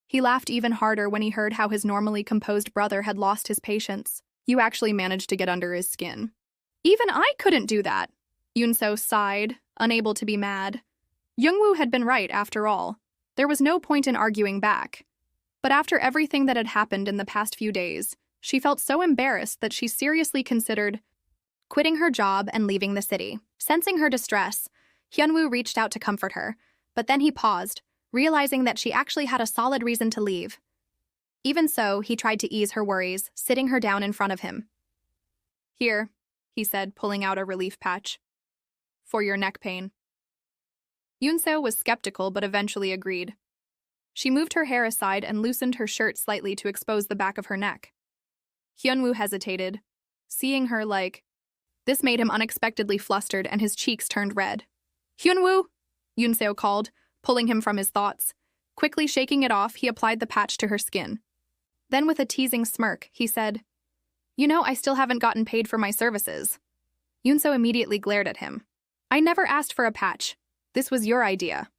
He laughed even harder when he heard how his normally composed brother had lost his patience. "You actually managed to get under his skin." "Even I couldn't do that," Yoonseo sighed, unable to be mad. Jungwoo had been right after all. There was no point in arguing back. But after everything that had happened in the past few days, she felt so embarrassed that she seriously considered quitting her job and leaving the city. Sensing her distress, Hyunwoo reached out to comfort her, but then he paused, realizing that she actually had a solid reason to leave. Even so, he tried to ease her worries, sitting her down in front of him. "Here," he said, pulling out a relief patch. "For your neck pain." Yoonseo was skeptical but eventually agreed. She moved her hair aside and loosened her shirt slightly to expose the back of her neck. Hyunwoo hesitated, seeing her this made him unexpectedly flustered and his cheeks turned red. "Hyunwoo!" Yoonseo called, pulling him from his thoughts. Quickly shaking it off, he applied the patch to her skin. Then with a teasing smirk, he said, "You know, I still haven't gotten paid for my services." Yoonseo immediately glared at him. "I never asked for a patch. This was your idea."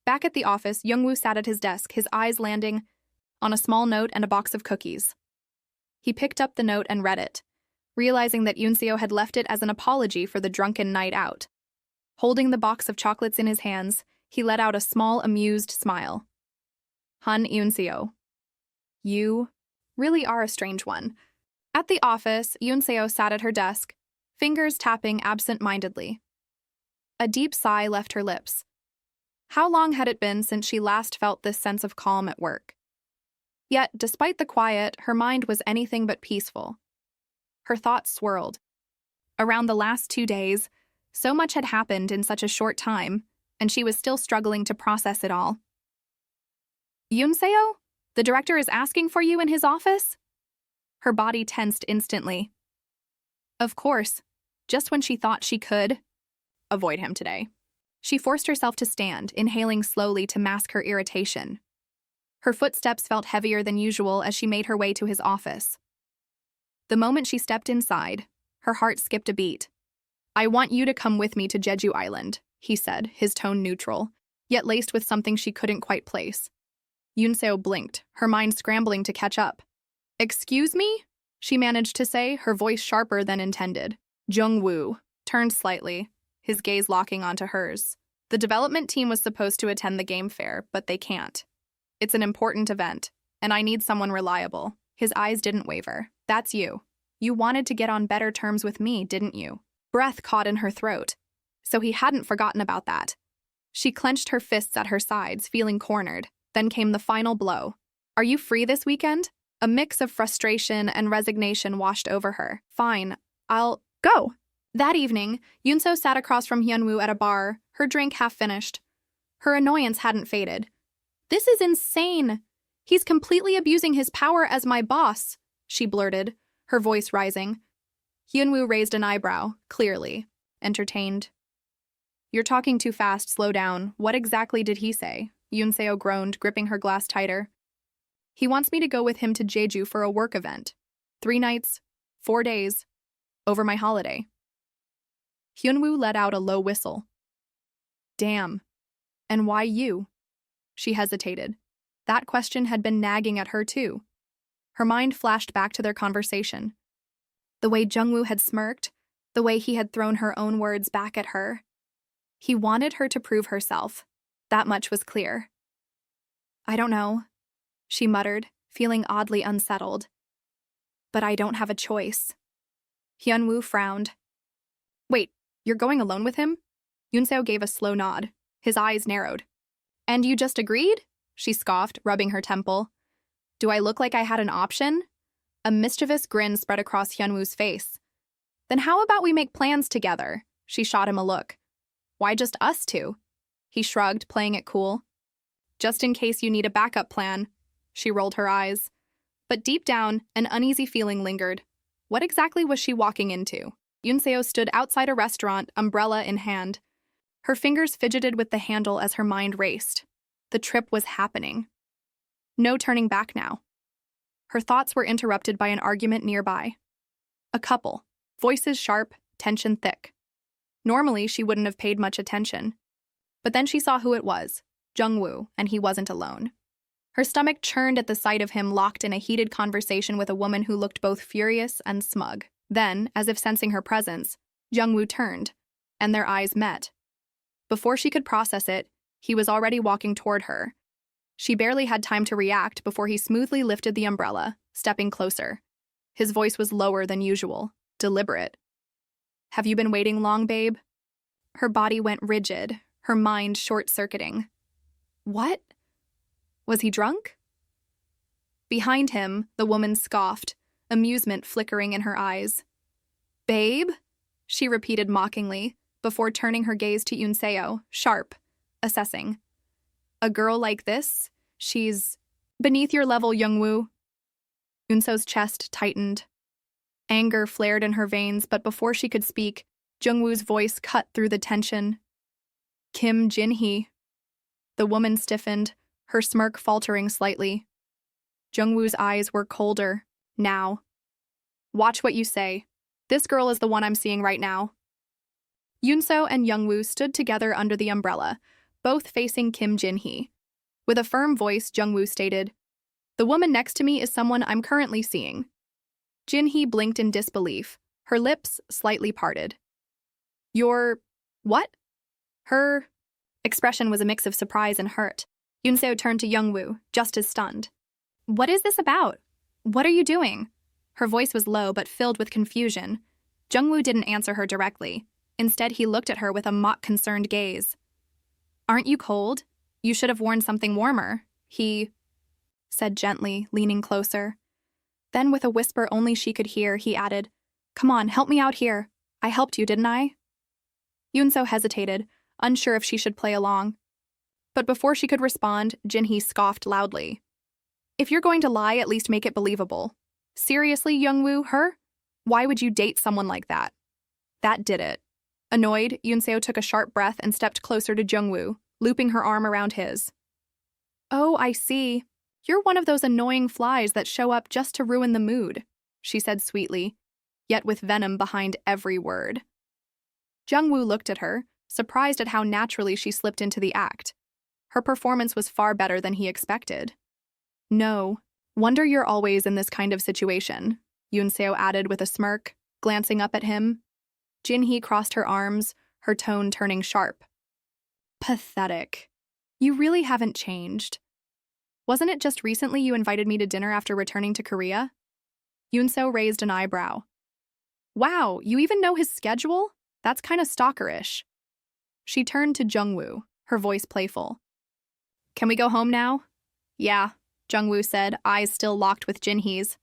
Back at the office, Jungwoo sat at his desk, his eyes landing on a small note and a box of cookies. He picked up the note and read it, realizing that Yoonseo had left it as an apology for the drunken night out. Holding the box of chocolates in his hands, he let out a small, amused smile. "Yoonseo, you really are a strange one. At the office, Yoonseo sat at her desk, fingers tapping absent-mindedly. A deep sigh left her lips. How long had it been since she last felt this sense of calm at work? Yet, despite the quiet, her mind was anything but peaceful. Her thoughts swirled. Around the last 2 days, so much had happened in such a short time, and she was still struggling to process it all. Yoonseo? The director is asking for you in his office? Her body tensed instantly. Of course, just when she thought she could avoid him today. She forced herself to stand, inhaling slowly to mask her irritation. Her footsteps felt heavier than usual as she made her way to his office. The moment she stepped inside, her heart skipped a beat. I want you to come with me to Jeju Island, he said, his tone neutral, yet laced with something she couldn't quite place. Yoonseo blinked, her mind scrambling to catch up. Excuse me? She managed to say, her voice sharper than intended. Jungwoo turned slightly, his gaze locking onto hers. The development team was supposed to attend the game fair, but they can't. It's an important event, and I need someone reliable. His eyes didn't waver. That's you. You wanted to get on better terms with me, didn't you? Breath caught in her throat. So he hadn't forgotten about that. She clenched her fists at her sides, feeling cornered. Then came the final blow. Are you free this weekend? A mix of frustration and resignation washed over her. Fine, I'll go. That evening, Yoonseo sat across from Hyunwoo at a bar, her drink half finished. Her annoyance hadn't faded. This is insane. He's completely abusing his power as my boss, she blurted, her voice rising. Hyunwoo raised an eyebrow, clearly entertained. You're talking too fast, slow down. What exactly did he say? Yoonseo groaned, gripping her glass tighter. He wants me to go with him to Jeju for a work event. 3 nights, 4 days, over my holiday. Hyunwoo let out a low whistle. Damn. And why you? She hesitated. That question had been nagging at her too. Her mind flashed back to their conversation. The way Jungwoo had smirked, the way he had thrown her own words back at her. He wanted her to prove herself. That much was clear. I don't know, she muttered, feeling oddly unsettled. But I don't have a choice. Hyunwoo frowned. Wait, you're going alone with him? Yoonseo gave a slow nod. His eyes narrowed. And you just agreed? She scoffed, rubbing her temple. Do I look like I had an option? A mischievous grin spread across Hyunwoo's face. Then how about we make plans together? She shot him a look. Why just us two? He shrugged, playing it cool. Just in case you need a backup plan. She rolled her eyes. But deep down, an uneasy feeling lingered. What exactly was she walking into? Yoonseo stood outside a restaurant, umbrella in hand. Her fingers fidgeted with the handle as her mind raced. The trip was happening. No turning back now. Her thoughts were interrupted by an argument nearby. A couple, voices sharp, tension thick. Normally, she wouldn't have paid much attention. But then she saw who it was, Jungwoo, and he wasn't alone. Her stomach churned at the sight of him locked in a heated conversation with a woman who looked both furious and smug. Then, as if sensing her presence, Jungwoo turned, and their eyes met. Before she could process it, he was already walking toward her. She barely had time to react before he smoothly lifted the umbrella, stepping closer. His voice was lower than usual, deliberate. Have you been waiting long, babe? Her body went rigid, her mind short-circuiting. What? Was he drunk? Behind him, the woman scoffed, amusement flickering in her eyes. Babe? She repeated mockingly, before turning her gaze to Yoonseo, sharp, assessing. A girl like this? She's beneath your level, Jungwoo. Yoonseo's chest tightened. Anger flared in her veins, but before she could speak, Jungwoo's voice cut through the tension. Kim Jin-hee. The woman stiffened, her smirk faltering slightly. Jungwoo's eyes were colder, now. Watch what you say. This girl is the one I'm seeing right now. Yoonseo and Jungwoo stood together under the umbrella, both facing Kim Jin-hee. With a firm voice, Jungwoo stated, The woman next to me is someone I'm currently seeing. Jin-hee blinked in disbelief, her lips slightly parted. Your... what? Her expression was a mix of surprise and hurt. Yoonseo turned to Jungwoo, just as stunned. What is this about? What are you doing? Her voice was low but filled with confusion. Jungwoo didn't answer her directly. Instead, he looked at her with a mock-concerned gaze. "Aren't you cold? You should have worn something warmer," he said gently, leaning closer. Then, with a whisper only she could hear, he added, "Come on, help me out here. I helped you, didn't I?" Yoonso hesitated, unsure if she should play along. But before she could respond, Jin-hee scoffed loudly. "If you're going to lie, at least make it believable. Seriously, Jungwoo, her? Why would you date someone like that?" That did it. Annoyed, Yoonseo took a sharp breath and stepped closer to Jungwoo, looping her arm around his. "Oh, I see. You're one of those annoying flies that show up just to ruin the mood," she said sweetly, yet with venom behind every word. Jungwoo looked at her, surprised at how naturally she slipped into the act. Her performance was far better than he expected. "No, wonder you're always in this kind of situation," Yoonseo added with a smirk, glancing up at him. Jin-hee crossed her arms, her tone turning sharp. "Pathetic. You really haven't changed. Wasn't it just recently you invited me to dinner after returning to Korea?" Yoonseo raised an eyebrow. "Wow, you even know his schedule? That's kind of stalkerish." She turned to Jungwoo, her voice playful. "Can we go home now?" "Yeah," Jungwoo said, eyes still locked with Jin-hee's.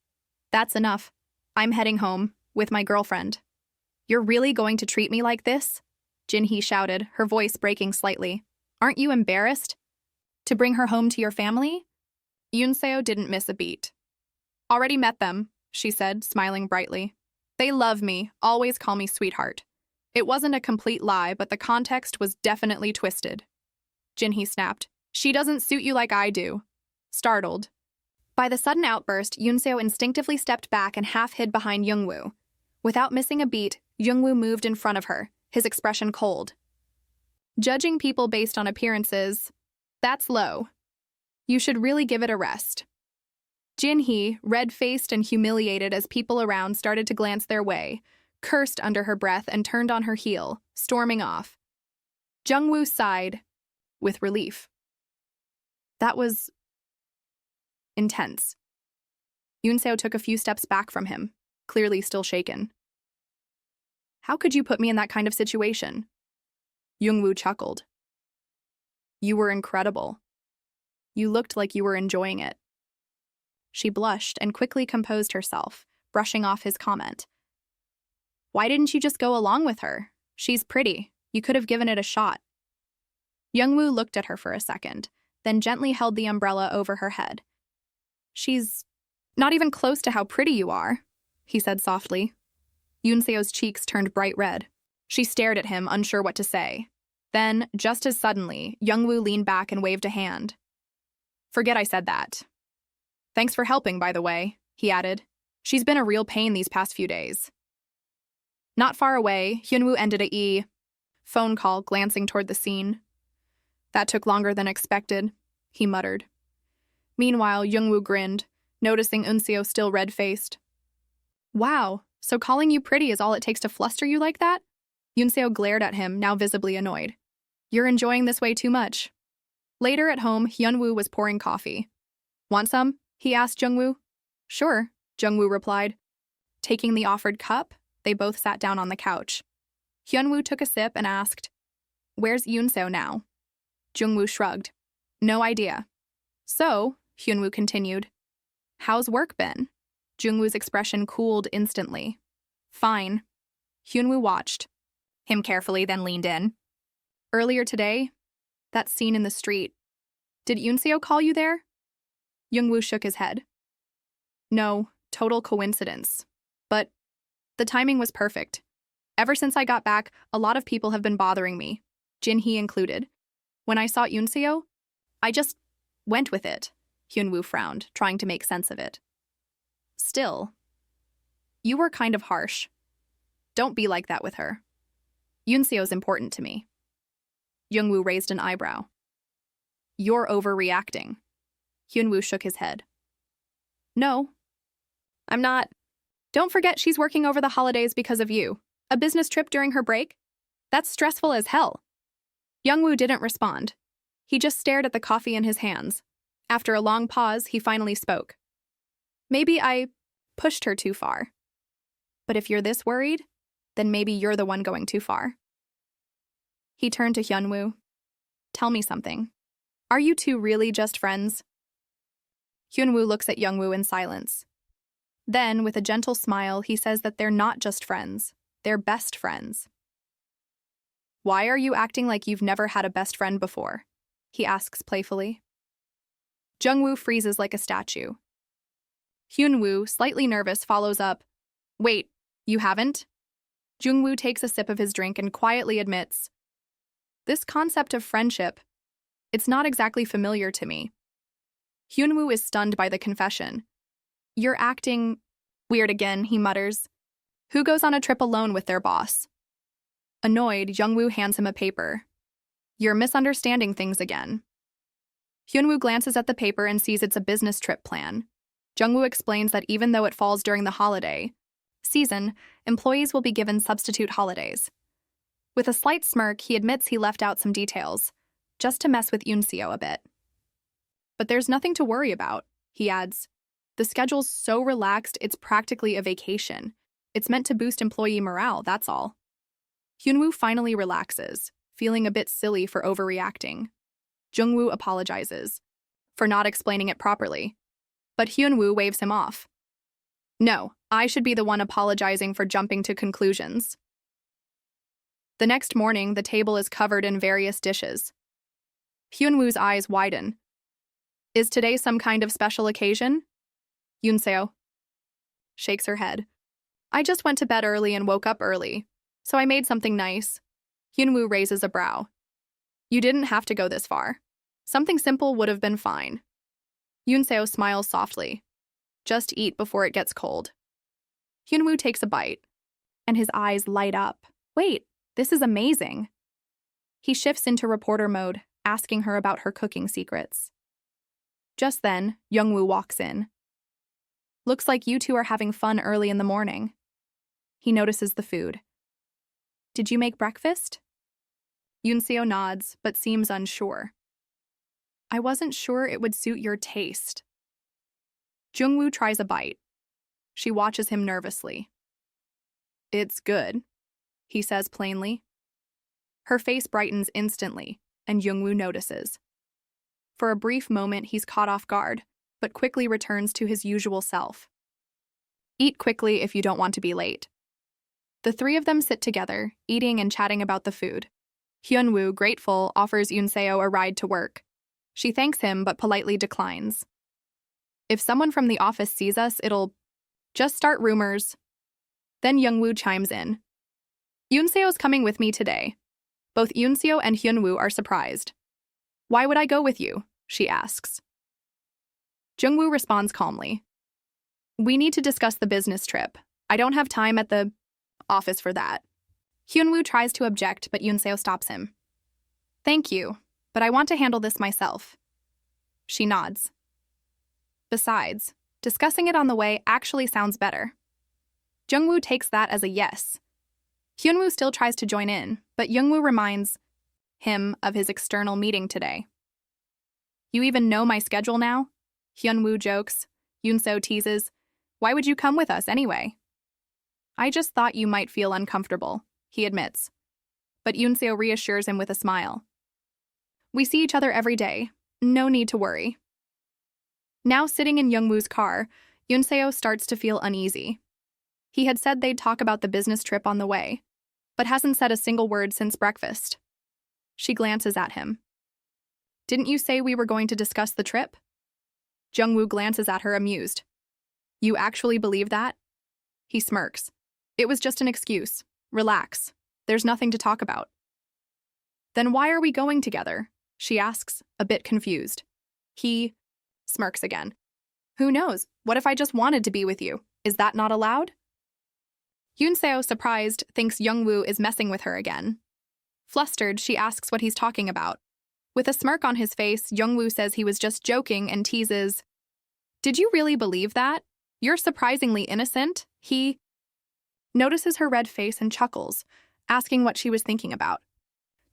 "That's enough. I'm heading home, with my girlfriend." "You're really going to treat me like this?" Jin-hee shouted, her voice breaking slightly. "Aren't you embarrassed? To bring her home to your family?" Yoonseo didn't miss a beat. "Already met them," she said, smiling brightly. "They love me, always call me sweetheart." It wasn't a complete lie, but the context was definitely twisted. Jin-hee snapped. "She doesn't suit you like I do." Startled by the sudden outburst, Yoonseo instinctively stepped back and half hid behind Jungwoo. Without missing a beat, Jungwoo moved in front of her, his expression cold. "Judging people based on appearances, that's low. You should really give it a rest." Jin-hee, red-faced and humiliated as people around started to glance their way, cursed under her breath and turned on her heel, storming off. Jungwoo sighed, with relief. That was intense. Yoonseo took a few steps back from him, clearly still shaken. "How could you put me in that kind of situation?" Jungwoo chuckled. "You were incredible. You looked like you were enjoying it." She blushed and quickly composed herself, brushing off his comment. "Why didn't you just go along with her? She's pretty. You could have given it a shot." Jungwoo looked at her for a second, then gently held the umbrella over her head. "She's not even close to how pretty you are," he said softly. Yoonseo's cheeks turned bright red. She stared at him, unsure what to say. Then, just as suddenly, Jungwoo leaned back and waved a hand. "Forget I said that. Thanks for helping, by the way," he added. "She's been a real pain these past few days." Not far away, Hyunwoo ended a phone call, glancing toward the scene. "That took longer than expected," he muttered. Meanwhile, Jungwoo grinned, noticing Unseo still red-faced. "Wow, so calling you pretty is all it takes to fluster you like that?" Unseo glared at him, now visibly annoyed. "You're enjoying this way too much." Later at home, Hyunwoo was pouring coffee. "Want some?" he asked Jungwoo. "Sure," Jungwoo replied. Taking the offered cup, they both sat down on the couch. Hyunwoo took a sip and asked, "Where's Yoonseo now?" Jungwoo shrugged. "No idea." "So," Hyunwoo continued, "how's work been?" Jungwoo's expression cooled instantly. "Fine." Hyunwoo watched him carefully, then leaned in. "Earlier today, that scene in the street. Did Yoonseo call you there?" Jungwoo shook his head. "No, total coincidence. But the timing was perfect. Ever since I got back, a lot of people have been bothering me, Jin-hee included. When I saw Yoonseo, I just went with it." Hyunwoo frowned, trying to make sense of it. "Still, you were kind of harsh. Don't be like that with her. Yoonseo's important to me." Jungwoo raised an eyebrow. "You're overreacting." Hyunwoo shook his head. "No, I'm not. Don't forget she's working over the holidays because of you. A business trip during her break? That's stressful as hell." Jungwoo didn't respond. He just stared at the coffee in his hands. After a long pause, he finally spoke. "Maybe I pushed her too far. But if you're this worried, then maybe you're the one going too far. He turned to Hyunwoo. Tell me something. Are you two really just friends? Hyunwoo looks at Jungwoo in silence. Then, with a gentle smile, he says that they're not just friends, they're best friends. Why are you acting like you've never had a best friend before? He asks playfully. Jungwoo freezes like a statue. Hyunwoo, slightly nervous, follows up. Wait, you haven't? Jungwoo takes a sip of his drink and quietly admits, this concept of friendship, it's not exactly familiar to me. Hyunwoo is stunned by the confession. You're acting weird again, he mutters. Who goes on a trip alone with their boss? Annoyed, Jungwoo hands him a paper. You're misunderstanding things again. Hyunwoo glances at the paper and sees it's a business trip plan. Jungwoo explains that even though it falls during the holiday season, employees will be given substitute holidays. With a slight smirk, he admits he left out some details, just to mess with Yoonseo a bit. But there's nothing to worry about, he adds. The schedule's so relaxed, it's practically a vacation. It's meant to boost employee morale, that's all. Hyunwoo finally relaxes, feeling a bit silly for overreacting. Jungwoo apologizes for not explaining it properly, but Hyunwoo waves him off. No, I should be the one apologizing for jumping to conclusions. The next morning, the table is covered in various dishes. Hyunwoo's eyes widen. Is today some kind of special occasion? Yoonseo shakes her head. I just went to bed early and woke up early, so I made something nice. Hyunwoo raises a brow. You didn't have to go this far. Something simple would have been fine. Yoonseo smiles softly. Just eat before it gets cold. Hyunwoo takes a bite, and his eyes light up. Wait, this is amazing. He shifts into reporter mode, asking her about her cooking secrets. Just then, Jungwoo walks in. Looks like you two are having fun early in the morning. He notices the food. Did you make breakfast? Yoonseo nods, but seems unsure. I wasn't sure it would suit your taste. Jungwoo tries a bite. She watches him nervously. It's good, he says plainly. Her face brightens instantly, and Jungwoo notices. For a brief moment, he's caught off guard, but quickly returns to his usual self. Eat quickly if you don't want to be late. The three of them sit together, eating and chatting about the food. Hyunwoo, grateful, offers Yoonseo a ride to work. She thanks him but politely declines. If someone from the office sees us, it'll just start rumors. Then Jungwoo chimes in. Yoonseo's coming with me today. Both Yoonseo and Hyunwoo are surprised. Why would I go with you? She asks. Jungwoo responds calmly. We need to discuss the business trip. I don't have time at the office for that. Hyunwoo tries to object, but Yoonseo stops him. Thank you, but I want to handle this myself. She nods. Besides, discussing it on the way actually sounds better. Jungwoo takes that as a yes. Hyunwoo still tries to join in, but Jungwoo reminds him of his external meeting today. You even know my schedule now? Hyunwoo jokes. Yoonseo teases. Why would you come with us anyway? I just thought you might feel uncomfortable, he admits. But Yoonseo reassures him with a smile. We see each other every day. No need to worry. Now sitting in Jungwoo's car, Yoonseo starts to feel uneasy. He had said they'd talk about the business trip on the way, but hasn't said a single word since breakfast. She glances at him. Didn't you say we were going to discuss the trip? Jungwoo glances at her amused. You actually believe that? He smirks. It was just an excuse. Relax. There's nothing to talk about. Then why are we going together? She asks, a bit confused. He smirks again. Who knows? What if I just wanted to be with you? Is that not allowed? Yoonseo, surprised, thinks Jungwoo is messing with her again. Flustered, she asks what he's talking about. With a smirk on his face, Jungwoo says he was just joking and teases. Did you really believe that? You're surprisingly innocent. He notices her red face and chuckles, asking what she was thinking about.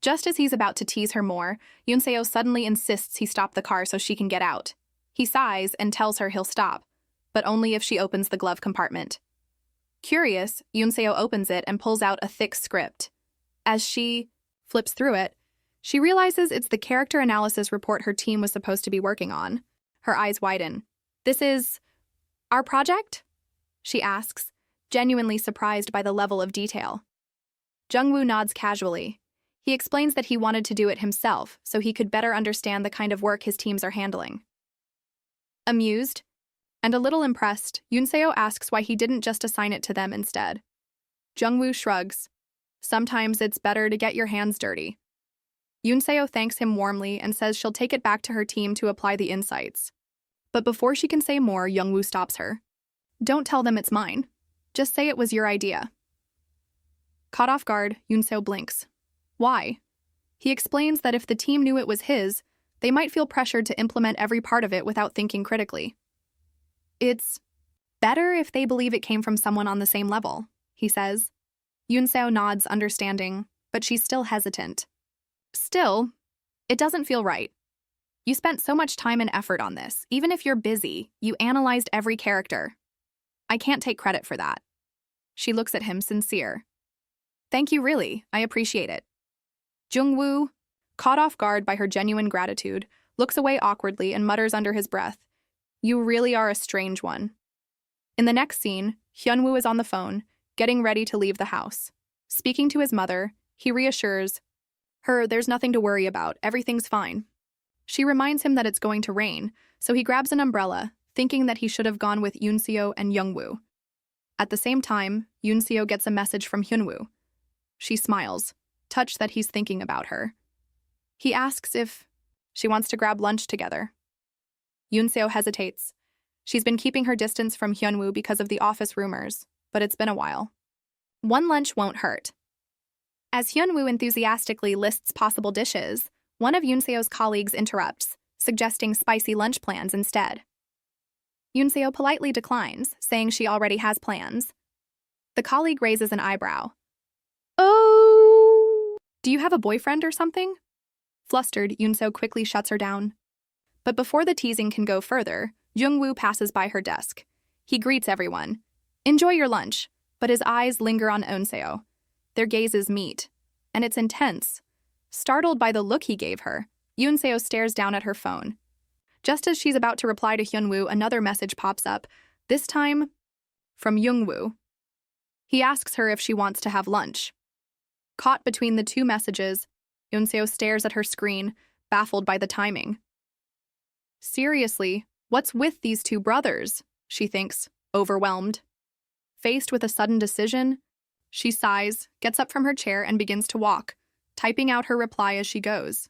Just as he's about to tease her more, Yoonseo suddenly insists he stop the car so she can get out. He sighs and tells her he'll stop, but only if she opens the glove compartment. Curious, Yoonseo opens it and pulls out a thick script. As she flips through it, she realizes it's the character analysis report her team was supposed to be working on. Her eyes widen. "This is our project?" she asks, genuinely surprised by the level of detail. Jungwoo nods casually. He explains that he wanted to do it himself so he could better understand the kind of work his teams are handling. Amused and a little impressed, Yoonseo asks why he didn't just assign it to them instead. Jungwoo shrugs. "Sometimes it's better to get your hands dirty." Yoonseo thanks him warmly and says she'll take it back to her team to apply the insights. But before she can say more, Jungwoo stops her. "Don't tell them it's mine. Just say it was your idea." Caught off guard, Yoonseo blinks. Why? He explains that if the team knew it was his, they might feel pressured to implement every part of it without thinking critically. "It's better if they believe it came from someone on the same level," he says. Yoonseo nods, understanding, but she's still hesitant. "Still, it doesn't feel right. You spent so much time and effort on this. Even if you're busy, you analyzed every character. I can't take credit for that." She looks at him, sincere. "Thank you, really. I appreciate it." Jungwoo, caught off guard by her genuine gratitude, looks away awkwardly and mutters under his breath, "You really are a strange one." In the next scene, Hyunwoo is on the phone, getting ready to leave the house. Speaking to his mother, he reassures her there's nothing to worry about, everything's fine. She reminds him that it's going to rain, so he grabs an umbrella, thinking that he should have gone with Yoonseo and Jungwoo. At the same time, Yoonseo gets a message from Hyunwoo. She smiles, touched that he's thinking about her. He asks if she wants to grab lunch together. Yoonseo hesitates. She's been keeping her distance from Hyunwoo because of the office rumors, but it's been a while. One lunch won't hurt. As Hyunwoo enthusiastically lists possible dishes, one of Yoonseo's colleagues interrupts, suggesting spicy lunch plans instead. Yoonseo politely declines, saying she already has plans. The colleague raises an eyebrow. "Oh, do you have a boyfriend or something?" Flustered, Yoonseo quickly shuts her down. But before the teasing can go further, Jungwoo passes by her desk. He greets everyone. "Enjoy your lunch," but his eyes linger on Yoonseo. Their gazes meet, and it's intense. Startled by the look he gave her, Yoonseo stares down at her phone. Just as she's about to reply to Hyunwoo, another message pops up, this time from Jungwoo. He asks her if she wants to have lunch. Caught between the two messages, Yoonseo stares at her screen, baffled by the timing. Seriously, what's with these two brothers? She thinks, overwhelmed. Faced with a sudden decision, she sighs, gets up from her chair and begins to walk, typing out her reply as she goes.